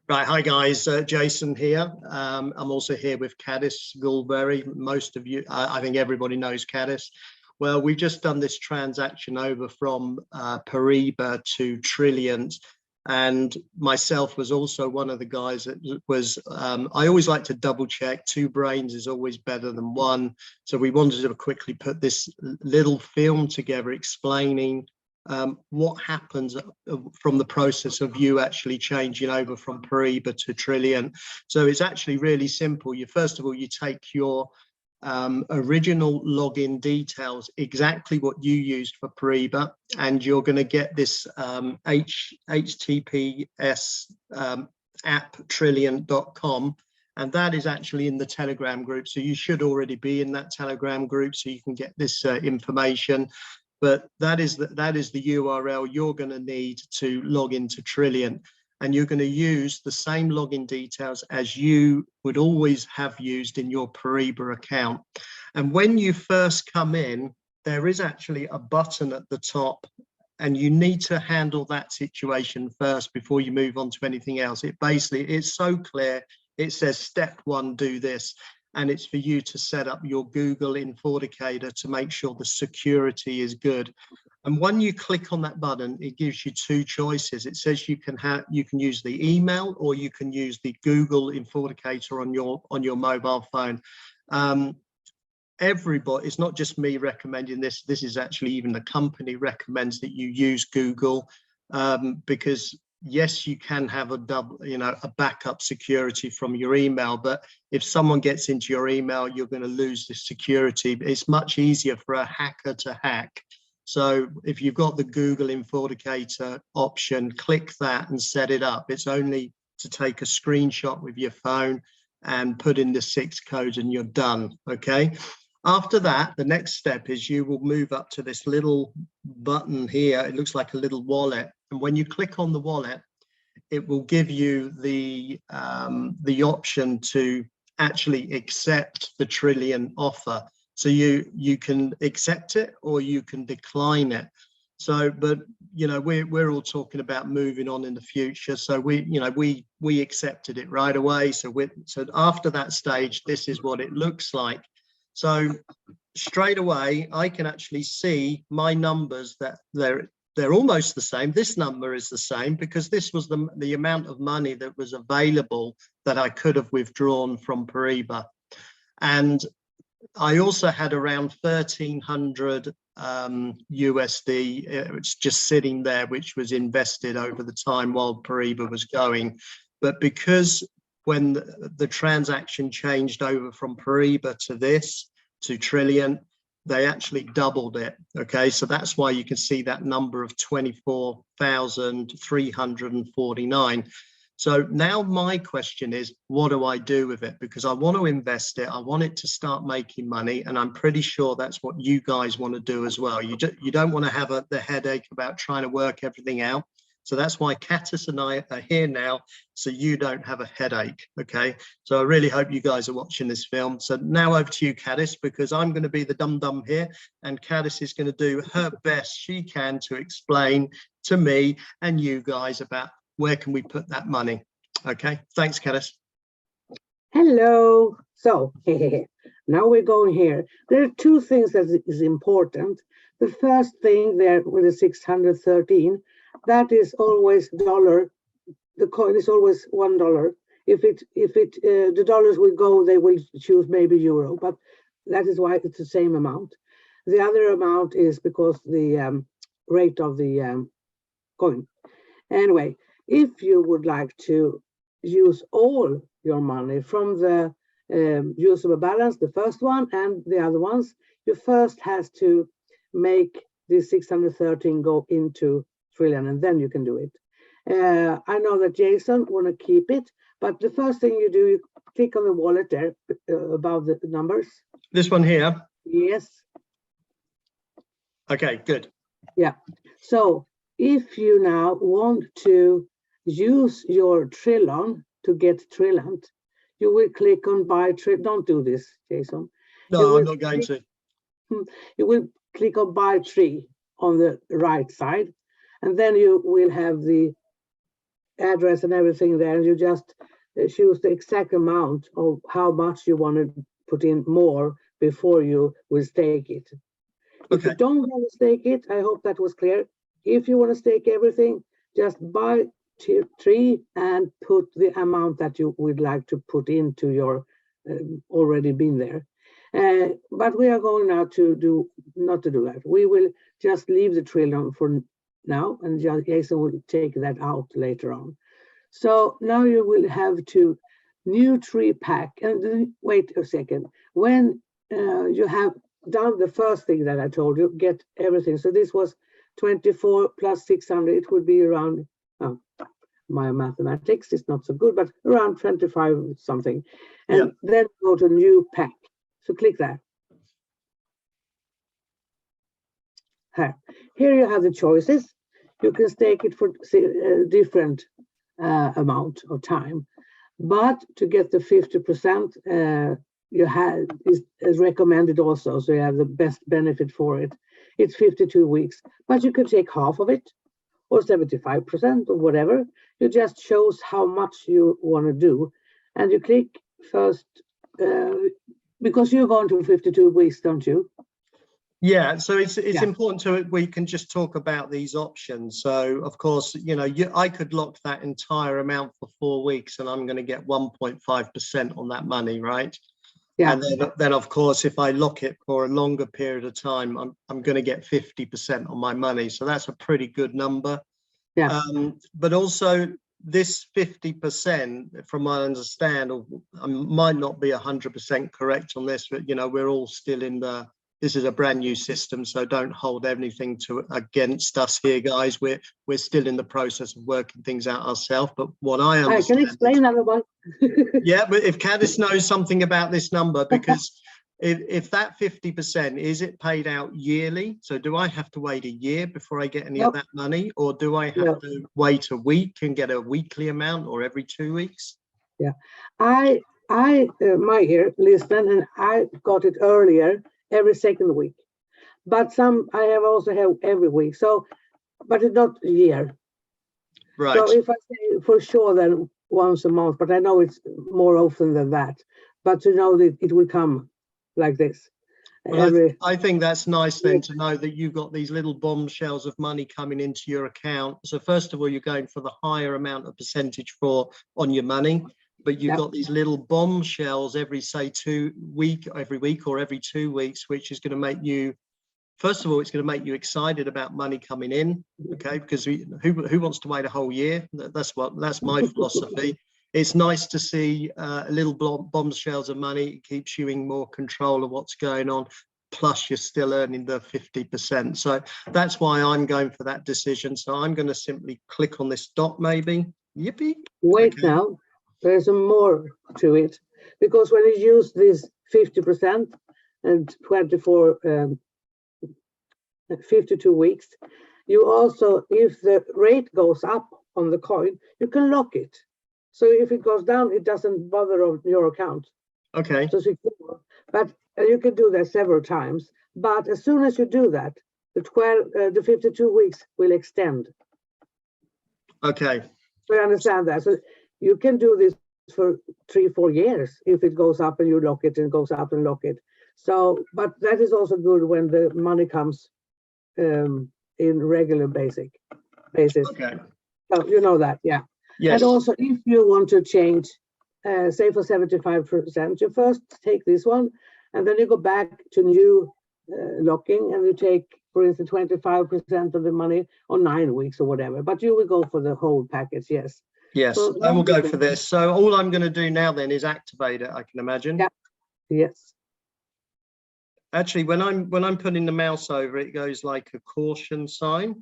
Right, hi guys, Jason here. I'm also here with Caddis Goulberry. Most of you, I think everybody knows Caddis. Well, we've just done this transaction over from Pariba to Trilliant, and myself was also one of the guys that was, I always like to double check, two brains is always better than one. So we wanted to quickly put this little film together explaining what happens from the process of you actually changing over from Pariba to Trilliant. So it's actually really simple. First of all, you take your original login details, exactly what you used for Pariba, and you're going to get this HTTPS app trilliant.com. And that is actually in the Telegram group. So you should already be in that Telegram group so you can get this information. But that is the URL you're going to need to log into Trilliant. And you're going to use the same login details as you would always have used in your Pariba account. And when you first come in, there is actually a button at the top, and you need to handle that situation first before you move on to anything else. It's so clear. It says step 1, do this. And it's for you to set up your Google Authenticator to make sure the security is good. And when you click on that button, it gives you two choices. It says you can use the email, or you can use the Google Authenticator on your mobile phone. Everybody, it's not just me recommending this. This is actually even the company recommends that you use Google, because yes, you can have a backup security from your email, but if someone gets into your email, you're going to lose the security. It's much easier for a hacker to hack. So if you've got the Google Authenticator option, click that and set it up. It's only to take a screenshot with your phone and put in the 6 codes and you're done, okay? After that, the next step is you will move up to this little button here. It looks like a little wallet. And when you click on the wallet, it will give you the option to actually accept the Trilliant offer. So you can accept it or you can decline it. So, but we're all talking about moving on in the future. So we accepted it right away. So after that stage, this is what it looks like. So straight away, I can actually see my numbers that they're almost the same. This number is the same because this was the amount of money that was available that I could have withdrawn from Pariba. And I also had around 1,300 USD, it's just sitting there, which was invested over the time while Pariba was going. But because when the transaction changed over from Pariba to Trilliant, they actually doubled it. Okay, so that's why you can see that number of 24,349. So now my question is, what do I do with it? Because I want to invest it. I want it to start making money. And I'm pretty sure that's what you guys want to do as well. You don't want to have the headache about trying to work everything out. So that's why Caddis and I are here now, so you don't have a headache, okay? So I really hope you guys are watching this film. So now over to you, Caddis, because I'm going to be the dum-dum here, and Caddis is going to do her best she can to explain to me and you guys about where can we put that money. Okay, thanks, Caddis. Hello. So now we're going here. There are two things that is important. The first thing there with the 613, that is always dollar. The coin is always $1. If the dollars will go, they will choose maybe euro, but that is why it's the same amount. The other amount is because the rate of the coin. Anyway, if you would like to use all your money from the usable balance, the first one and the other ones, you first has to make the 613 go into Trilliant, and then you can do it. I know that Jason want to keep it, but the first thing you do, you click on the wallet there above the numbers. This one here? Yes. Okay, good. Yeah. So if you now want to use your Trilliant to get Trilliant, you will click on buy Trilliant. Don't do this, Jason. No, I'm not going to. You will click on buy tree on the right side, and then you will have the address and everything there, and you just choose the exact amount of how much you want to put in more before you will stake it. If you Okay. don't want to stake it, I hope that was clear. If you want to stake everything, just buy tree and put the amount that you would like to put into your already been there. But we are going now to not to do that. We will just leave the tree alone for now, and Jason will take that out later on. So now you will have to new tree pack. And wait a second. When you have done the first thing that I told you, get everything. So this was 24 plus 600. It would be around, oh, my mathematics is not so good, but around 25 something. And then go to new pack. So click that. Here you have the choices. You can stake it for different amount of time, but to get the 50%, you have is recommended also, so you have the best benefit for it. It's 52 weeks, but you could take half of it or 75% or whatever. You just chose how much you want to do, and you click first because you're going to 52 weeks, don't you? Yeah, so it's important to, we can just talk about these options. So of course, you know, I could lock that entire amount for 4 weeks and I'm going to get 1.5% on that money, right? Yeah. And then of course, if I lock it for a longer period of time, I'm going to get 50% on my money. So that's a pretty good number. Yeah. But also this 50%, from what I understand, or I might not be 100% correct on this, but you know, we're all still in the, this is a brand new system, so don't hold anything against us here, guys. We're still in the process of working things out ourselves. But what I understand, I can explain that one. Yeah, but if Candice knows something about this number, because if that 50%, is it paid out yearly? So do I have to wait a year before I get any of that money, or do I have to wait a week and get a weekly amount, or every 2 weeks? Yeah, I my ear listen, and I got it earlier. Every second week, but some I have also have every week. So, but it's not a year. Right. So if I say for sure, then once a month, but I know it's more often than that. But to know that it will come like this. Well, I think that's nice then to know that you've got these little bombshells of money coming into your account. So first of all, you're going for the higher amount of percentage on your money. But you've got these little bombshells every, say, every week or every 2 weeks, which is going to make you, first of all, it's going to make you excited about money coming in, okay? Because who wants to wait a whole year? That's my philosophy. It's nice to see little bombshells of money. It keeps you in more control of what's going on. Plus, you're still earning the 50%. So that's why I'm going for that decision. So I'm going to simply click on this dot, maybe. Yippee. Wait now. There's more to it, because when you use this 50% and 52 weeks, you also, if the rate goes up on the coin, you can lock it. So if it goes down, it doesn't bother on your account. Okay. So secure. But you can do that several times. But as soon as you do that, the 52 weeks will extend. Okay. So you understand that. So you can do this for 3-4 years if it goes up and you lock it, and goes up and lock it. So, but that is also good when the money comes in regular basis. Okay. So you know that, yeah. Yes. And also, if you want to change, say for 75%, you first take this one, and then you go back to new locking, and you take, for instance, 25% of the money on 9 weeks or whatever. But you will go for the whole package, yes. Yes, so I will go for this. So all I'm going to do now then is activate it, I can imagine. Yeah. Yes. Actually, when I'm putting the mouse over, it goes like a caution sign.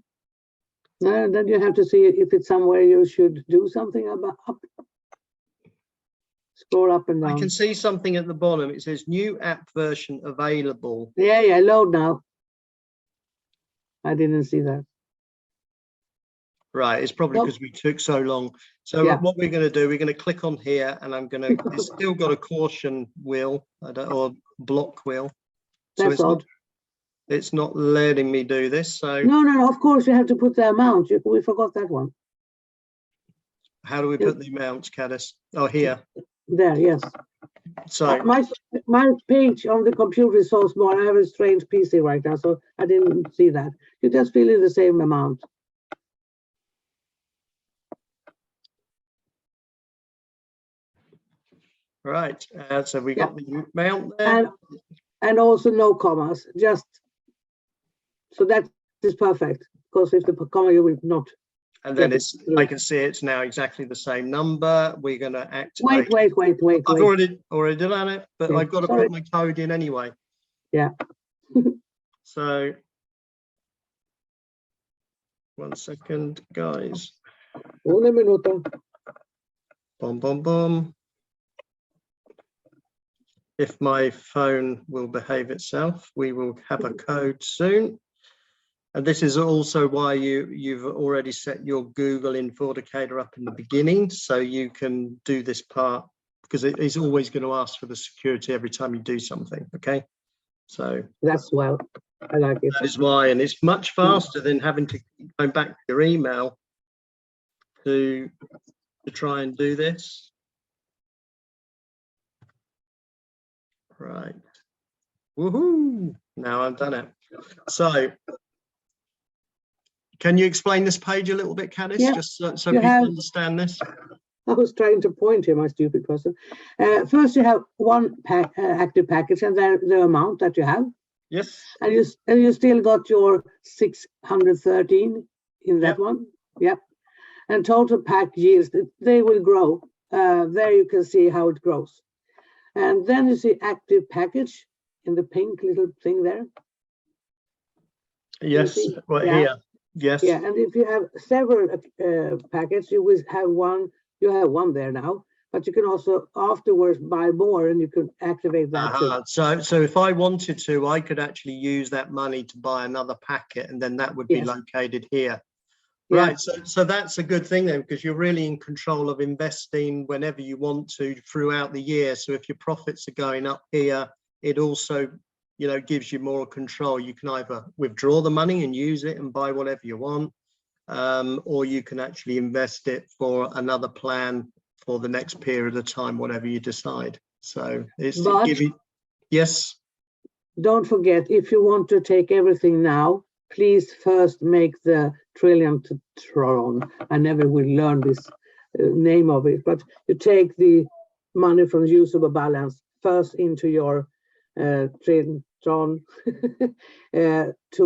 No, then you have to see if it's somewhere you should do something about. Scroll up and down. I can see something at the bottom. It says new app version available. Yeah, load now. I didn't see that. Right, it's probably because we took so long. So what we're going to do, we're going to click on here, and I'm going to, it's still got a caution wheel, or block wheel. So it's not letting me do this. So no, of course you have to put the amount. We forgot that one. How do we put the amounts, Cadis? Oh, here. There, yes. So my page on the computer is so small. I have a strange PC right now, so I didn't see that. You just fill in the same amount. right. So we got the amount there. And also no commas, just so that is perfect. Because if the comma, you will not. And then I can see it's now exactly the same number. We're going to activate. Wait. I've already done it, but I've got to put my code in anyway. Yeah. So 1 second, guys. Una minuto. Boom, boom, boom. If my phone will behave itself, we will have a code soon. And this is also why you've already set your Google Authenticator up in the beginning, so you can do this part, because it is always going to ask for the security every time you do something. Okay, so that's well, I like it. That is why, and it's much faster than having to go back to your email to try and do this. Right. Woohoo! Now I've done it. So, can you explain this page a little bit, Cadis, just so people understand this? I was trying to point here, my stupid person. First, you have one active package, and then the amount that you have. Yes. And you still got your 613 in that one. Yep. And total pack yields, they will grow. There you can see how it grows. And then you see active package in the pink little thing there. Yes, right here. Yes. Yeah, and if you have several packets, you will have one. You have one there now, but you can also afterwards buy more, and you can activate that too. So if I wanted to, I could actually use that money to buy another packet, and then that would be located here. Yeah. Right. So that's a good thing then, because you're really in control of investing whenever you want to throughout the year. So if your profits are going up here, it also, you know, gives you more control. You can either withdraw the money and use it and buy whatever you want, or you can actually invest it for another plan for the next period of time, whatever you decide. So it's yes. Don't forget, if you want to take everything now, please first make the trillion. I never will learn this name of it, but you take the money from usable balance first into your trillion to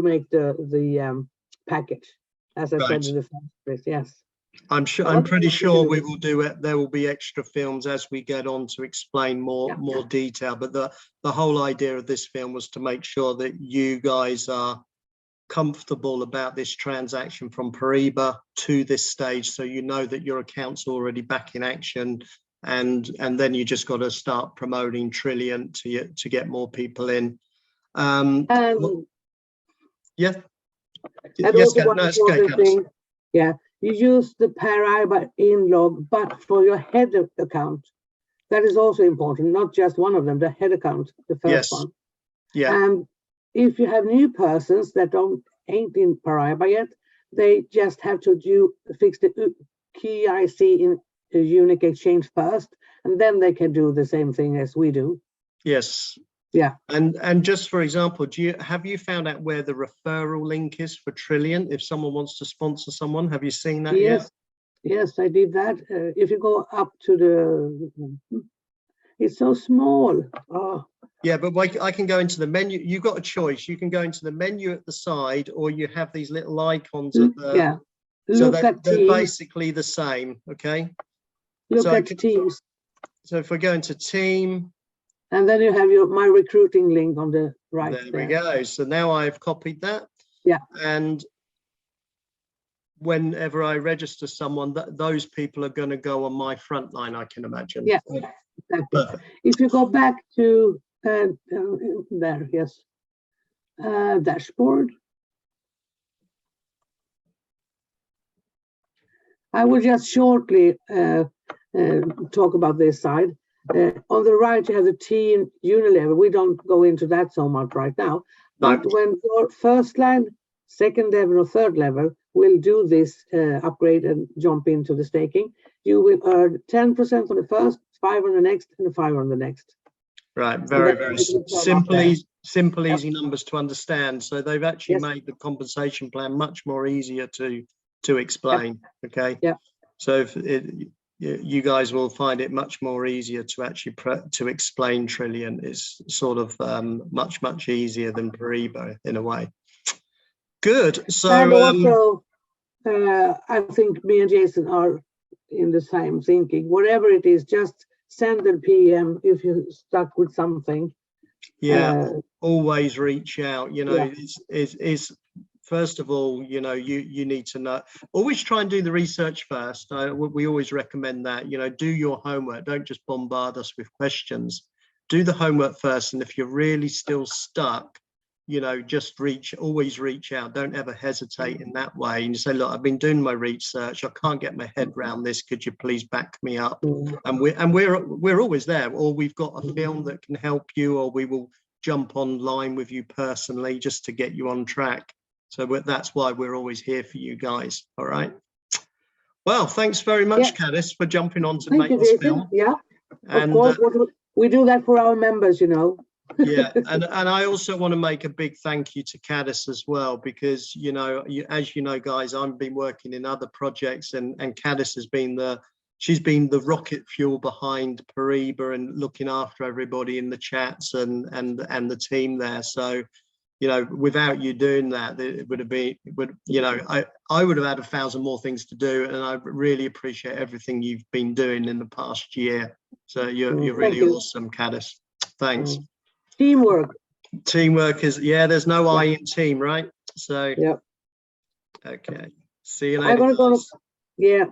make the package, as I said in the first place. Yes. I'm pretty sure we will do it. There will be extra films as we get on to explain more detail. But the whole idea of this film was to make sure that you guys are comfortable about this transaction from Paribas to this stage, so you know that your account's already back in action, and then you just got to start promoting Trillion to get more people in. Yeah. Yes, that's okay, thing. Yeah. You use the Paribas in-log, but for your head account. That is also important, not just one of them, the head account, the first one. Yeah. And if you have new persons that ain't in Paribas yet, they just have to fix the key IC in a unique exchange first, and then they can do the same thing as we do. Yes. Yeah. And just for example, have you found out where the referral link is for Trillion? If someone wants to sponsor someone, have you seen that yet? Yes, I did that. If you go up to the, it's so small. Oh. Yeah, but I can go into the menu. You've got a choice. You can go into the menu at the side, or you have these little icons at the. So they're basically the same. Okay. Look at Teams. So if we go into Team. And then you have my recruiting link on the right. There we go. So now I've copied that. Yeah. And whenever I register someone, those people are going to go on my front line, I can imagine. Yeah, exactly. Perfect. If you go back to there, yes, dashboard. I will just shortly talk about this side. On the right, you have the team Unilever. We don't go into that so much right now. But when your first line, second level, or third level, will do this upgrade and jump into the staking, you will earn 10% on the first, 5 on the next, and 5 on the next. Right, very simple, Yep. easy numbers to understand. So they've actually made the compensation plan much more easier to explain. Okay. Yeah. So if you guys will find it much more easier to actually to explain Trillion. It's sort of much easier than Pariba in a way. Good. So and also, I think me and Jason are in the same thinking. Whatever it is, just send a PM if you're stuck with something. Yeah, always reach out. You know, Yeah. it's first of all, you know, you need to know. Always try and do the research first. We always recommend that. You know, do your homework. Don't just bombard us with questions. Do the homework first, and if you're really still stuck, you know, just always reach out. Don't ever hesitate in that way. And you say, look, I've been doing my research. I can't get my head around this. Could you please back me up? And we're always there. Or we've got a film that can help you, or we will jump online with you personally just to get you on track. So that's why we're always here for you guys. All right. Well, thanks very much, Caddis, for jumping on to make this film. Yeah. And of course, we do that for our members, you know. Yeah, and I also want to make a big thank you to Caddis as well, because, you know, as you know, guys, I've been working in other projects, and Caddis has been she's been the rocket fuel behind Pariba and looking after everybody in the chats and the team there. So, you know, without you doing that, it would have been, you know, I would have had 1,000 more things to do, and I really appreciate everything you've been doing in the past year. So you're really awesome, Caddis. Thanks. Teamwork is, there's no I in team, right? So yeah. Okay, see you later. I'm gonna go. Yeah.